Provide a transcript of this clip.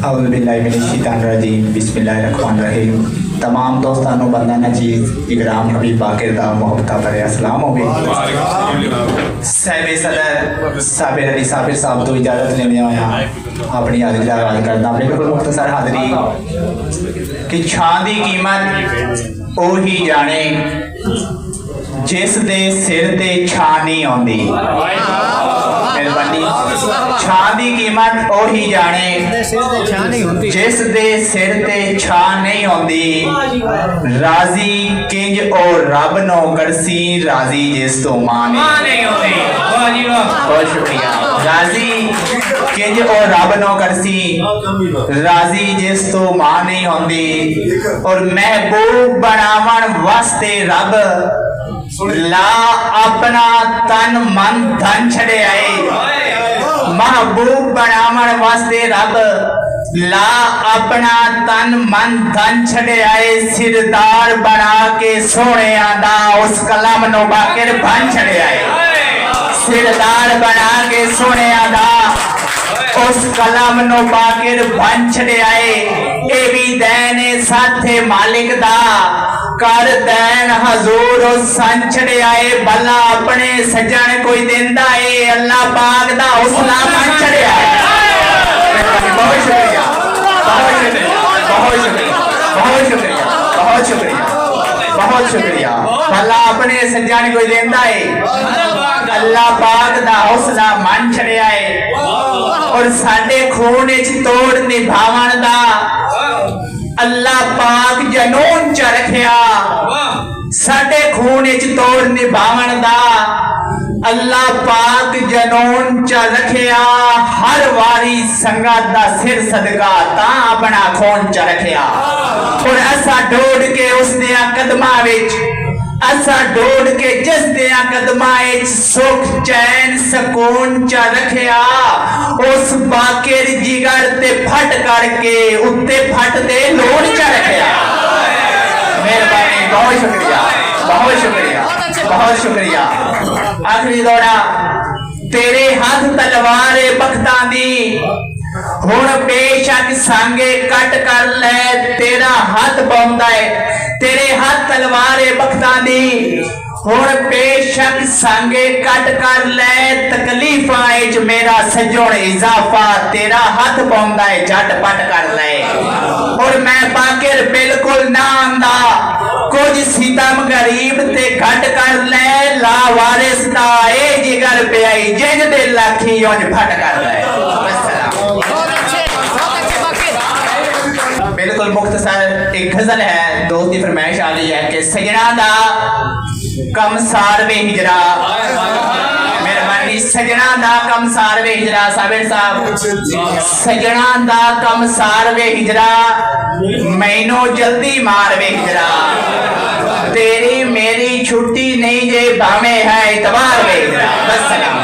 औज़ुबिल्लाहिमिनश्शैतानिर्रजीम बिस्मिल्लाहिर्रहमानिर्रहीम। तमाम दोस्तानों बंदा नजीज इकराम हबीब बाकिर दा मोहब्बत भरे अस्सलाम होवे। साहिब सदर साबिर अली साबिर साहब तो इजाजत लेने आया अपनी हाज़री आगाज़ करदा। बिल्कुल मुख्तसर हाज़री कि छां दी कीमत ओही जाने जिस दे सिर ते छां नहीं आउंदी। छां दी कीमत ओही जाने जिस दे सिर ते छां नहीं आउंदी। राजी किंज ओ रब नो करसी राजी जिस तो मां नहीं आउंदी। बहुत शुक्रिया। राजी किंज ओ रब नो करसी राजी जिस तो मां नहीं आउंदी। और महबूब बनावन वास्ते रब ला अपना तन मन धन छड़े आए। महबूब बनावन वास्ते रब ला अपना तन मन धन छड़े आए। सिरदार बना के सोने आदा उस कलम नो बाकिर बन छड़े आए। सिरदार बना के सोने आदा उस कलम नो बाकिर बन छड़े आए। ए भी दैन साथे मालिक दा कर दैन हजूर सन छड़े आए। भला अपने सजन कोई देंदा है अल्लाह पाक दा हौसला मन छड़े आए। बहुत शुक्रिया बहुत शुक्रिया बहुत शुक्रिया बहुत शुक्रिया बहुत शुक्रिया बहुत शुक्रिया। भला अपने सजन कोई देंदा है अल्लाह पाक दा हौसला मन छड़े आए। और साडे खून विच तोड़ निभावन दा अल्लाह पाक जनून च रखिया। साडे खून विच तोड़ निभावन दा अल्लाह पाक जनून च रखिया। हर वारी संगत दा सिर सदका ता अपना खून च रखिया। और असा डोड़ के उस दिया कदमां विच असा डोड़ के जिस दिया कदमां विच सुख चैन सकून च रखिया। उस बाकिर जिगर ते फट करके उत्ते फट दे लोड़ च रखिया। मेहरबानी बहुत शुक्रिया बहुत शुक्रिया बहुत शुक्रिया। आखिरी दौड़ा तेरे हाथ तलवार बख्तां दी हुण बेशक सांगे कट कर ले। तेरा हाथ बौंदा है तेरे हाथ तलवार बख्तां दी हुण बेशक सांगे कट कर ले। तकलीफां विच मेरा सजोण इजाफा तेरा हाथ बौंदा है झटपट कर ले। और मैं बाकिर बिल्कुल ना आंदा कुछ सितम गरीब ते घट कर ले। ला वारिस दा ए जिगर प्याई जिंज दे लाखी उंज फट कर ले। बिल्कुल मुख्तसर एक गजल है दोस्त की फरमाइश आ रही है कि सजना दा कम सारवे हिजरा। मेहरबानी सजना दा कम सारवे हिजरा। साबिर साहब सजना दा कम सारवे हिजरा मैनू जल्दी मारवे हिजरा। तेरी मेरी छुट्टी नहीं जे भावे है इतवार वे हिजरा। बस सलाम।